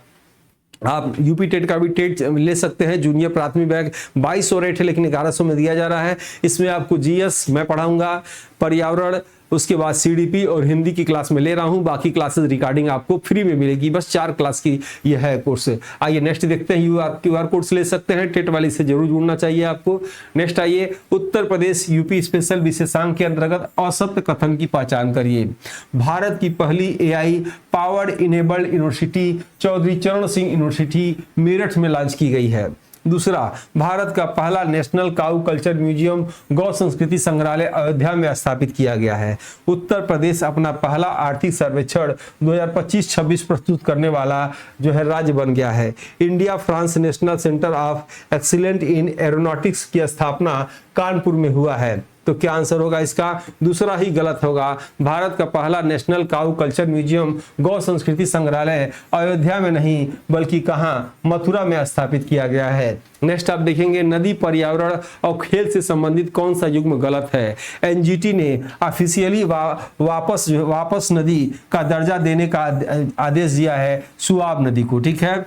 आप यूपी टेट का भी टेट ले सकते हैं। जूनियर प्राथमिक बैग 2200 रेट है, लेकिन 1100 में दिया जा रहा है। इसमें आपको जीएस मैं पढ़ाऊंगा, पर्यावरण, उसके बाद सीडीपी और हिंदी की क्लास में ले रहा हूं। बाकी क्लासेस रिकॉर्डिंग आपको फ्री में मिलेगी। बस 4 क्लास की यह है कोर्स। आइए नेक्स्ट देखते हैं। क्यूआर कोड्स ले सकते हैं, टेट वाली से जरूर जुड़ना चाहिए आपको। नेक्स्ट आइए, उत्तर प्रदेश यूपी स्पेशल विशेषांक के अंतर्गत औसत कथन की पहचान करिए। भारत की पहली AI powered enabled university Chaudhary Charan Singh university Meerut में लॉन्च की गई है। दूसरा, भारत का पहला नेशनल काऊ कल्चर म्यूजियम गौ संस्कृति संग्रहालय अयोध्या में स्थापित किया गया है। उत्तर प्रदेश अपना पहला आर्थिक सर्वेक्षण 2025-26 प्रस्तुत करने वाला जो है राज्य बन गया है। India France national centre of excellent in aeronautics की स्थापना कानपुर में हुआ है। तो क्या आंसर होगा इसका? दूसरा ही गलत होगा। भारत का पहला नेशनल काऊ कल्चर म्यूजियम गौ संस्कृति संग्रहालय अयोध्या में नहीं बल्कि कहां, मथुरा में स्थापित किया गया है। नेक्स्ट आप देखेंगे नदी, पर्यावरण और खेल से संबंधित कौन सा युग्म गलत है? एनजीटी ने ऑफिशियली वापस नदी का दर्जा देने का आदेश दिया है सुआब नदी को। ठीक है।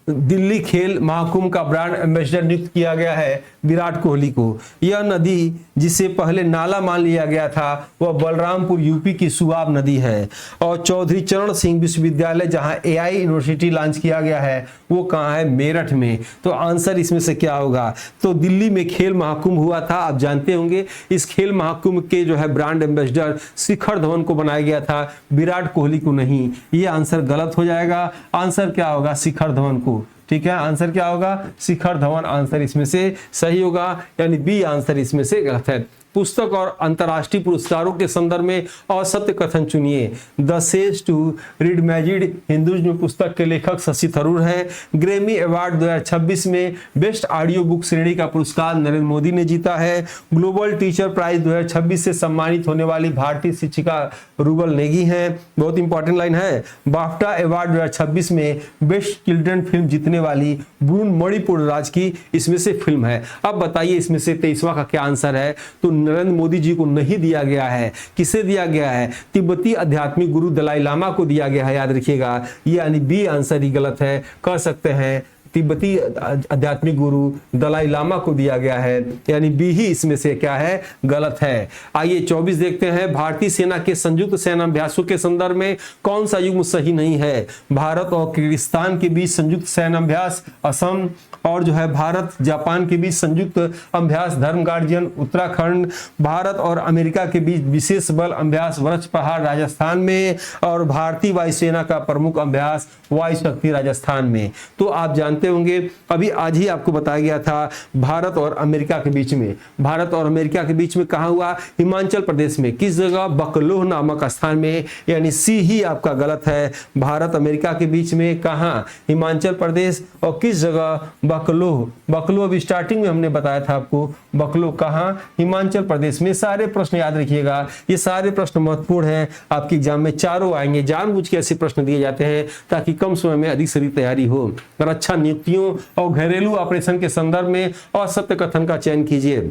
दिल्ली खेल महाकुंभ का ब्रांड एम्बेसडर नियुक्त किया गया है विराट कोहली को। यह नदी जिसे पहले नाला मान लिया गया था वह बलरामपुर यूपी की सुआब नदी है। और चौधरी चरण सिंह विश्वविद्यालय जहां एआई यूनिवर्सिटी लॉन्च किया गया है वो कहां है? मेरठ में। तो आंसर इसमें से क्या होगा? तो दिल्ली में खेल महाकुंभ हुआ था, आप जानते होंगे। इस खेल महाकुंभ के जो है ब्रांड एम्बेसडर शिखर धवन को बनाया गया था, विराट कोहली को नहीं। ये आंसर गलत हो जाएगा। आंसर क्या होगा? शिखर धवन को। ठीक है, आंसर क्या होगा? शिखर धवन आंसर इसमें से सही होगा, यानी बी आंसर इसमें से गलत है। पुस्तक और अंतर्राष्ट्रीय पुरस्कारों के संदर्भ में असत्य कथन चुनिए। द सेज टू रीड मैजिड हिंदुइज्म पुस्तक के लेखक शशि थरूर हैं। ग्रैमी अवार्ड 2026 में बेस्ट ऑडियो बुक श्रेणी का पुरस्कार नरेंद्र मोदी ने जीता है। ग्लोबल टीचर प्राइज 2026 से सम्मानित होने वाली भारतीय शिक्षिका रूबल नेगी हैं। बहुत इंपॉर्टेंट लाइन है। बाफ्टा अवार्ड 2026 में बेस्ट चिल्ड्रन फिल्म जीतने वाली ब्रून मणिपुर राज की इसमें से फिल्म है। अब बताइए इसमें से 23वां का क्या आंसर है? तो नरेंद्र मोदी जी को नहीं दिया गया है। किसे दिया गया है? तिब्बती आध्यात्मिक गुरु दलाई लामा को दिया गया है, याद रखिएगा। ये यानी बी आंसर ही गलत है। कह सकते हैं तिब्बती आध्यात्मिक गुरु दलाई लामा को दिया गया है, यानी बी ही इसमें से क्या है? गलत है। आइए 24 देखते हैं। भारतीय सेना के संयुक्त सेनाभ्यासों के संदर्भ में कौन सा युग्म सही नहीं है? भारत और किर्गिस्तान के बीच संयुक्त सेनाभ्यास, असम, और जो है भारत जापान के बीच संयुक्त अभ्यास धर्म गार्जियन उत्तराखंड, भारत और अमेरिका के बीच विशेष बल अभ्यास वृक्ष पहाड़ राजस्थान में, और भारतीय वायुसेना का प्रमुख अभ्यास वायु शक्ति राजस्थान में। तो आप जानते होंगे अभी आज ही आपको बताया गया था भारत और अमेरिका के बीच में, भारत और अमेरिका के बीच में कहां हुआ? हिमाचल प्रदेश में। किस जगह? बकलोह नामक स्थान में, यानी सी ही आपका गलत है। भारत अमेरिका के बीच में कहां? हिमाचल प्रदेश। और किस जगह? बकलोह। बकलोह अभी स्टार्टिंग में हमने बताया था आपको। बकलोह कहां? हिमाचल प्रदेश में। सारे प्रश्न याद रखिएगा, ये सारे प्रश्न महत्वपूर्ण हैं। आपके एग्जाम में चारों आएंगे। जानबूझ के ऐसे प्रश्न दिए जाते हैं ताकि कम समय में अधिक से अधिक तैयारी हो। और अच्छा नियुक्तियों और घरेलू ऑपरेशन के संदर्भ में असत्य कथन का चयन कीजिए।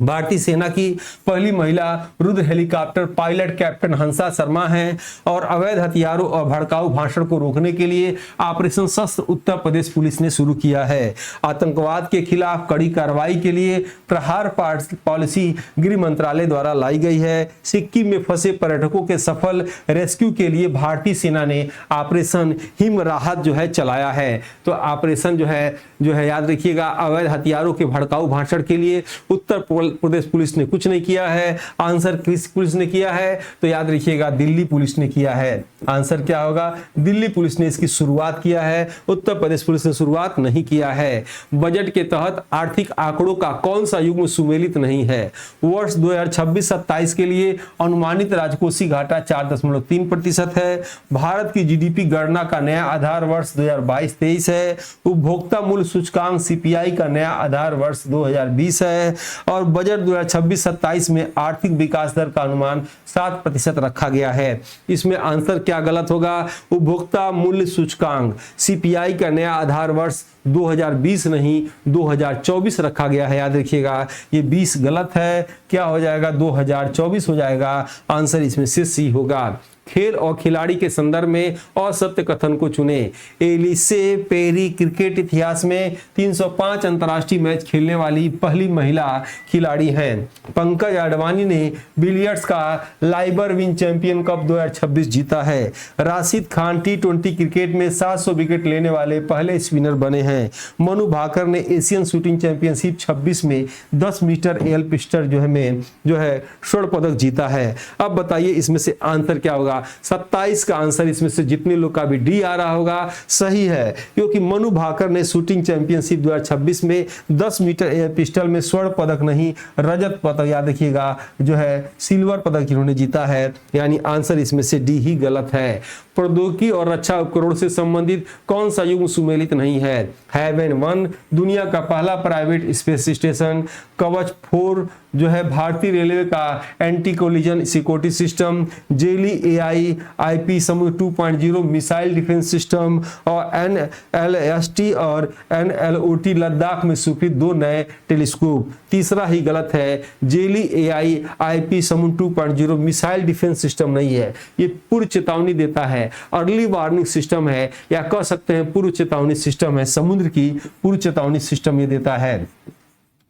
भारतीय सेना की पहली महिला रुद्र हेलीकॉप्टर पायलट कैप्टन हंसा शर्मा हैं और अवैध हथियारों और भड़काऊ भाषण को रोकने के लिए ऑपरेशन शस्त्र उत्तर प्रदेश पुलिस ने शुरू किया है। आतंकवाद के खिलाफ कड़ी कार्रवाई के लिए प्रहार पॉलिसी गृह मंत्रालय द्वारा लाई गई है। सिक्किम में फंसे पर्यटकों के सफल रेस्क्यू के लिए भारतीय सेना ने ऑपरेशन हिम राहत जो है चलाया है। तो ऑपरेशन जो है याद रखिएगा, अवैध हथियारों के भड़काऊ भाषण के लिए उत्तर प्रदेश पुलिस ने कुछ नहीं किया है। आंसर किस पुलिस ने किया है? तो याद रखिएगा दिल्ली पुलिस ने किया है। आंसर क्या होगा? दिल्ली पुलिस ने इसकी शुरुआत किया है, उत्तर प्रदेश पुलिस ने शुरुआत नहीं किया है। बजट के तहत आर्थिक आंकड़ों का कौन सा युग्म सुमेलित नहीं है? वर्ष 2026-27 के लिए अनुमानित राजकोषीय घाटा 4.3% है। भारत की जीडीपी गणना का नया आधार वर्ष 2022-23 है। उपभोक्ता मूल्य सूचकांक सीपीआई का नया आधार वर्ष 2020 है। और बजट 2026-27 में आर्थिक विकास दर का अनुमान 7% रखा गया है। इसमें आंसर क्या गलत होगा? उपभोक्ता मूल्य सूचकांक सीपीआई का नया आधार वर्ष 2020 नहीं 2024 रखा गया है, याद रखिएगा। ये 20 गलत है। क्या हो जाएगा? 2024 हो जाएगा। आंसर इसमें से सी होगा। खेल और खिलाड़ी के संदर्भ में असत्य कथन को चुने। एलिसे पेरी क्रिकेट इतिहास में 305 अंतर्राष्ट्रीय मैच खेलने वाली पहली महिला खिलाड़ी हैं। पंकज आडवाणी ने बिलियर्ड्स का लाइबर विन चैंपियन कप 2026 जीता है। राशिद खान T20 क्रिकेट में 700 विकेट लेने वाले पहले स्पिनर बने हैं। मनु भाकर ने एशियन शूटिंग चैंपियनशिप 26 में 10 मीटर एयर पिस्टल जो है स्वर्ण पदक जीता है। अब बताइए इसमें से आंसर क्या होगा? 27 का आंसर इसमें से जितने लोग का भी डी आ रहा होगा सही है, क्योंकि मनु भाकर ने शूटिंग चैंपियनशिप 2026 में 10 मीटर एयर पिस्टल में स्वर्ण पदक नहीं रजत पदक, याद रखिएगा, जो है सिल्वर पदक इन्होंने जीता है। यानी आंसर इसमें से डी ही गलत है। प्रौद्योगिकी और रक्षा उपकरणों से संबंधित कौन सा युग्म सुमेलित नहीं है? हेवन 1 दुनिया का पहला प्राइवेट स्पेस स्टेशन, कवच 4 जो है भारतीय रेलवे का anti collision security system, jelly AI IP समूह 2.0 मिसाइल डिफेंस सिस्टम और NLST और NLOT लद्दाख में स्वीकृत 2 नए टेलीस्कोप। तीसरा ही गलत है, जेली एआई आईपी समूह 2.0 मिसाइल डिफेंस सिस्टम नहीं है, ये पूर्व चेतावनी देता है, अर्ली वार्निंग सिस्टम है, या कह सकते हैं पूर्व चेतावनी सिस्टम है, समुद्र की पूर्व चेतावनी सिस्टम ये देता है,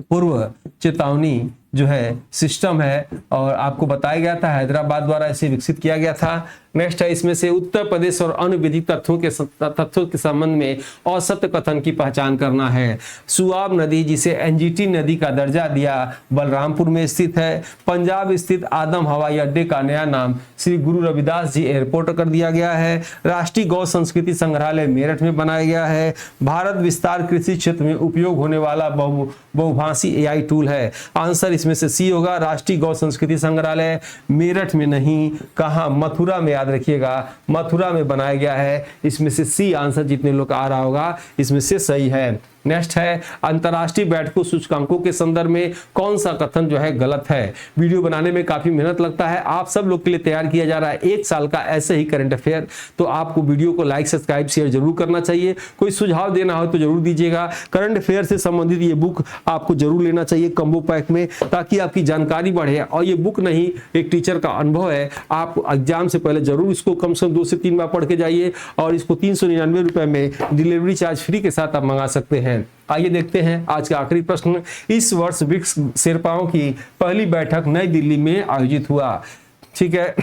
पूर्व चेतावनी जो है सिस्टम है। और आपको बताया गया था हैदराबाद द्वारा इसे विकसित किया गया था। नेक्स्ट है, इसमें से उत्तर प्रदेश और अन्य विधिक तथ्यों के संबंध में असत्य कथन की पहचान करना है। सुआब नदी, जिसे एनजीटी नदी का दर्जा दिया, बलरामपुर में स्थित है। पंजाब स्थित आदम हवाई अड्डे का नया नाम श्री गुरु रविदास जी एयरपोर्ट कर दिया गया है। राष्ट्रीय गौ संस्कृति संग्रहालय मेरठ में बनाया गया है। भारत विस्तार कृषि क्षेत्र में उपयोग होने वाला बहुभाषी एआई टूल है। आंसर इसमें से सी होगा, राष्ट्रीय गौ संस्कृति संग्रहालय मेरठ में नहीं, कहां, मथुरा में, याद रखिएगा मथुरा में बनाया गया है। इसमें से सी आंसर जितने लोग आ रहा होगा इसमें से सही है। नेक्स्ट है, अंतरराष्ट्रीय बैठकों सूचकांकों के संदर्भ में कौन सा कथन जो है गलत है। वीडियो बनाने में काफी मेहनत लगता है, आप सब लोग के लिए तैयार किया जा रहा है 1 साल का ऐसे ही करंट अफेयर, तो आपको वीडियो को लाइक सब्सक्राइब शेयर जरूर करना चाहिए। कोई सुझाव देना हो तो जरूर दीजिएगा। करंट अफेयर से संबंधित ये बुक आपको जरूर लेना चाहिए कम्बो पैक में, ताकि आपकी जानकारी बढ़े। और ये बुक नहीं, एक टीचर का अनुभव है, आप एग्जाम से पहले जरूर इसको कम से कम 2 से 3 बार पढ़ के जाइए। और इसको 399 रुपए में डिलीवरी चार्ज फ्री के साथ आप मंगा सकते हैं। आइए देखते हैं आज का आखिरी प्रश्न। इस वर्ष ब्रिक्स शेरपाओं की पहली बैठक नई दिल्ली में आयोजित हुआ। ठीक है,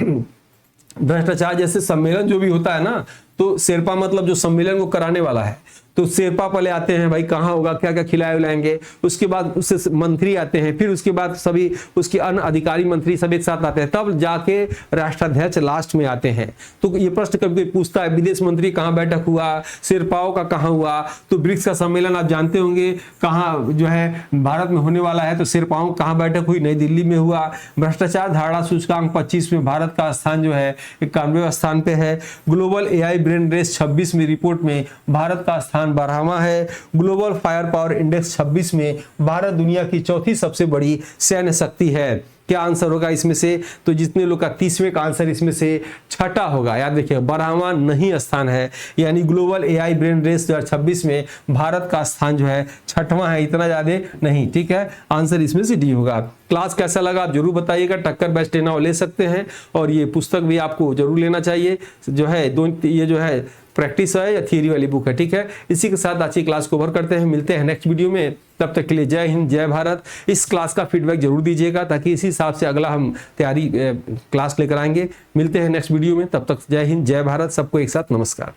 भ्रष्टाचार जैसे सम्मेलन जो भी होता है ना, तो शेरपा मतलब जो सम्मेलन को कराने वाला है, तो शेरपा पहले आते हैं, भाई कहाँ होगा, क्या क्या खिलाए उलाएंगे, उसके बाद उससे मंत्री आते हैं, फिर उसके बाद सभी उसके अन्य अधिकारी मंत्री सब एक साथ आते हैं, तब जाके राष्ट्राध्यक्ष लास्ट में आते हैं। तो ये प्रश्न कभी कोई पूछता है विदेश मंत्री कहाँ बैठक हुआ, शेरपाओं का कहाँ हुआ, तो ब्रिक्स का सम्मेलन आप जानते होंगे कहाँ जो है भारत में होने वाला है, तो शेरपाओं कहाँ बैठक हुई, नई दिल्ली में हुआ। भ्रष्टाचार धारणा सूचकांक 25 में भारत का स्थान जो है 91वें स्थान पे है। ग्लोबल एआई ब्रेन रेस 26 में रिपोर्ट में भारत का स्थान 12वां है। ग्लोबल फायर पावर इंडेक्स 26 में भारत दुनिया की चौथी सबसे बड़ी सैन्य शक्ति है। क्या आंसर होगा इसमें से, तो जितने लोग का 30वें का आंसर इसमें से छठा होगा। याद रखिए 12वां नहीं स्थान है, यानी ग्लोबल एआई ब्रेन रेस 2026 में भारत का स्थान जो है 6वां है, इतना ज्यादा नहीं। ठीक है, आंसर इसमें से डी होगा। क्लास कैसा लगा आप जरूर बताइएगा। टक्कर बेस्ट नाउ ले सकते हैं, और ये पुस्तक भी आपको जरूर लेना चाहिए जो है। ये जो है प्रैक्टिस है या थियरी वाली बुक है। ठीक है, इसी के साथ आज की क्लास को कवर करते हैं, मिलते हैं नेक्स्ट वीडियो में। तब तक के लिए जय हिंद, जय भारत। इस क्लास का फीडबैक जरूर दीजिएगा, ताकि इसी हिसाब से अगला हम तैयारी क्लास लेकर आएंगे। मिलते हैं नेक्स्ट वीडियो में, तब तक जय हिंद, जय भारत, सबको एक साथ नमस्कार।